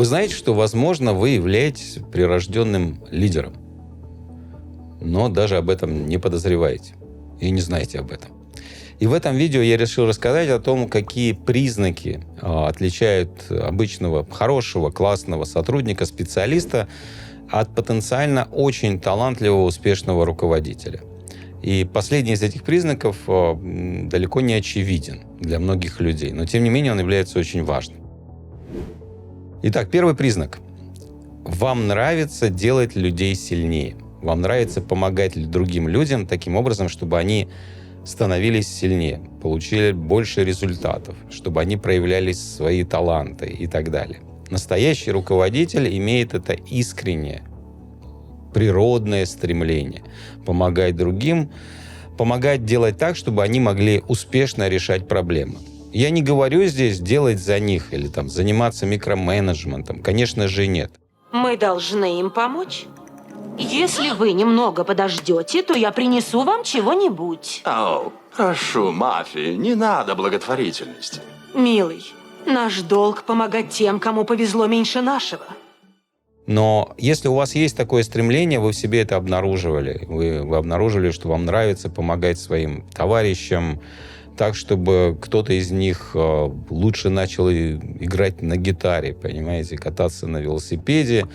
Вы знаете, что, возможно, вы являетесь прирожденным лидером, но даже об этом не подозреваете и не знаете об этом. И в этом видео я решил рассказать о том, какие признаки отличают обычного хорошего, классного сотрудника, специалиста от потенциально очень талантливого, успешного руководителя. И последний из этих признаков далеко не очевиден для многих людей, но тем не менее он является очень важным. Итак, первый признак. Вам нравится делать людей сильнее. Вам нравится помогать другим людям таким образом, чтобы они становились сильнее, получили больше результатов, чтобы они проявляли свои таланты и так далее. Настоящий руководитель имеет это искреннее, природное стремление помогать другим, помогать делать так, чтобы они могли успешно решать проблемы. Я не говорю здесь делать за них или заниматься микроменеджментом. Конечно же, нет. Мы должны им помочь. Если вы немного подождете, то я принесу вам чего-нибудь. О, прошу, Мафи, не надо благотворительности. Милый, наш долг помогать тем, кому повезло меньше нашего. Но если у вас есть такое стремление, вы в себе это обнаруживали. Вы обнаружили, что вам нравится помогать своим товарищам так, чтобы кто-то из них лучше начал играть на гитаре, понимаете, кататься на велосипеде,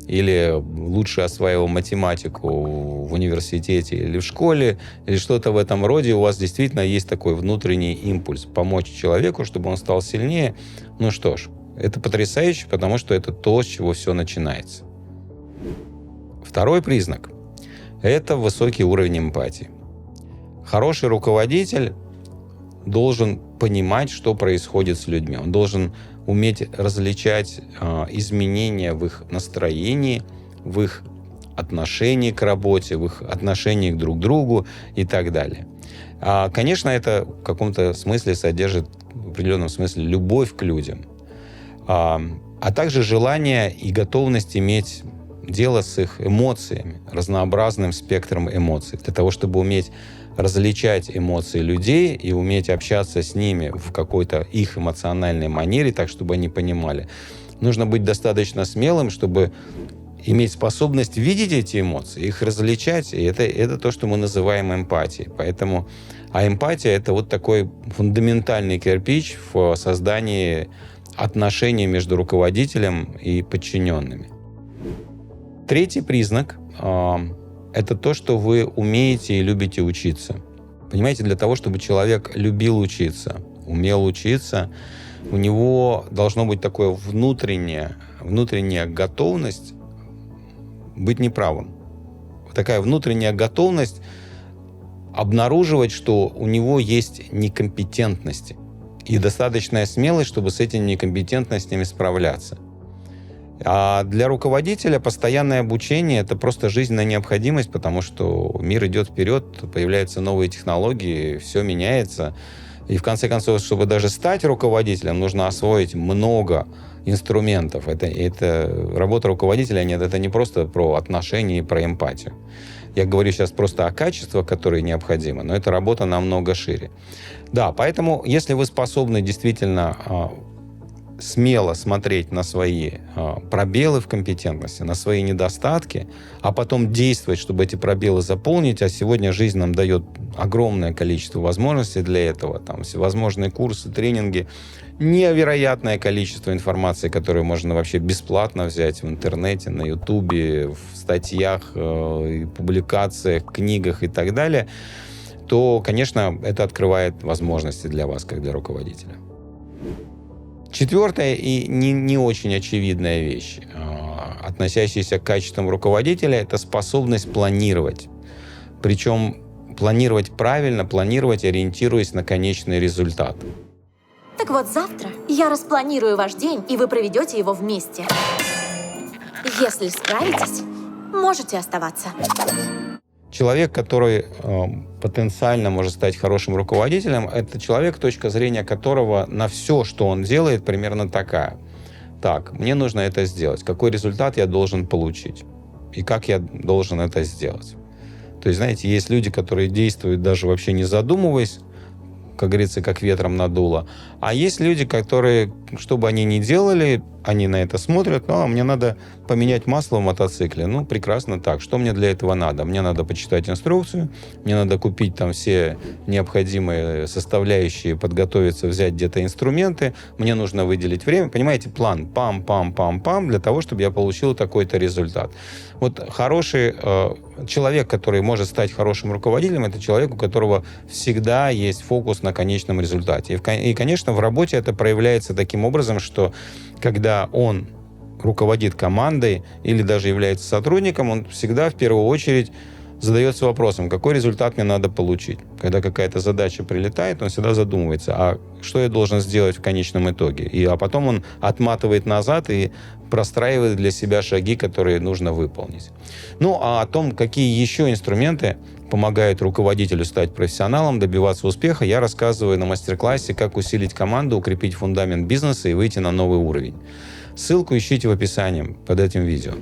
или лучше осваивал математику в университете или в школе, или что-то в этом роде, у вас действительно есть такой внутренний импульс помочь человеку, чтобы он стал сильнее. Ну что ж, это потрясающе, потому что это то, с чего все начинается. Второй признак – это высокий уровень эмпатии. Хороший руководитель должен понимать, что происходит с людьми. Он должен уметь различать изменения в их настроении, в их отношении к работе, в их отношении друг к другу и так далее. Конечно, это в каком-то смысле содержит, в определенном смысле, любовь к людям, а также желание и готовность иметь дело с их эмоциями, разнообразным спектром эмоций, для того, чтобы уметь различать эмоции людей и уметь общаться с ними в какой-то их эмоциональной манере, так, чтобы они понимали. Нужно быть достаточно смелым, чтобы иметь способность видеть эти эмоции, их различать, и это то, что мы называем эмпатией. Поэтому, эмпатия — это вот такой фундаментальный кирпич в создании отношений между руководителем и подчиненными. Третий признак это то, что вы умеете и любите учиться. Понимаете, для того, чтобы человек любил учиться, умел учиться, у него должно быть такая внутренняя готовность быть неправым. Такая внутренняя готовность обнаруживать, что у него есть некомпетентности и достаточная смелость, чтобы с этими некомпетентностями справляться. А для руководителя постоянное обучение – это просто жизненная необходимость, потому что мир идет вперед, появляются новые технологии, все меняется. И в конце концов, чтобы даже стать руководителем, нужно освоить много инструментов. Это работа руководителя, нет, это не просто про отношения и про эмпатию. Я говорю сейчас просто о качествах, которые необходимы, но эта работа намного шире. Да, поэтому если вы способны действительно смело смотреть на свои пробелы в компетентности, на свои недостатки, а потом действовать, чтобы эти пробелы заполнить. А сегодня жизнь нам дает огромное количество возможностей для этого. Там всевозможные курсы, тренинги, невероятное количество информации, которую можно вообще бесплатно взять в интернете, на Ютубе, в статьях, публикациях, книгах и так далее, то, конечно, это открывает возможности для вас, как для руководителя. Четвертая и не очень очевидная вещь, относящаяся к качествам руководителя, это способность планировать. Причем планировать правильно, планировать, ориентируясь на конечный результат. Так вот, завтра я распланирую ваш день, и вы проведете его вместе. Если справитесь, можете оставаться. Человек, который потенциально может стать хорошим руководителем, это человек, точка зрения которого на все, что он делает, примерно такая. Так, мне нужно это сделать. Какой результат я должен получить? И как я должен это сделать? То есть, знаете, есть люди, которые действуют даже вообще не задумываясь, как говорится, как ветром надуло. А есть люди, которые, что бы они ни делали, они на это смотрят, мне надо поменять масло в мотоцикле. Ну, прекрасно так. Что мне для этого надо? Мне надо почитать инструкцию, мне надо купить там все необходимые составляющие, подготовиться, взять где-то инструменты, мне нужно выделить время. Понимаете, план пам-пам-пам-пам для того, чтобы я получил такой-то результат. Вот хороший человек, который может стать хорошим руководителем, это человек, у которого всегда есть фокус на конечном результате. И, конечно, в работе это проявляется таким образом, что когда он руководит командой или даже является сотрудником, он всегда в первую очередь задается вопросом, какой результат мне надо получить. Когда какая-то задача прилетает, он всегда задумывается, а что я должен сделать в конечном итоге. А потом он отматывает назад и простраивает для себя шаги, которые нужно выполнить. Ну, а о том, какие еще инструменты помогают руководителю стать профессионалом, добиваться успеха, я рассказываю на мастер-классе «Как усилить команду, укрепить фундамент бизнеса и выйти на новый уровень». Ссылку ищите в описании под этим видео.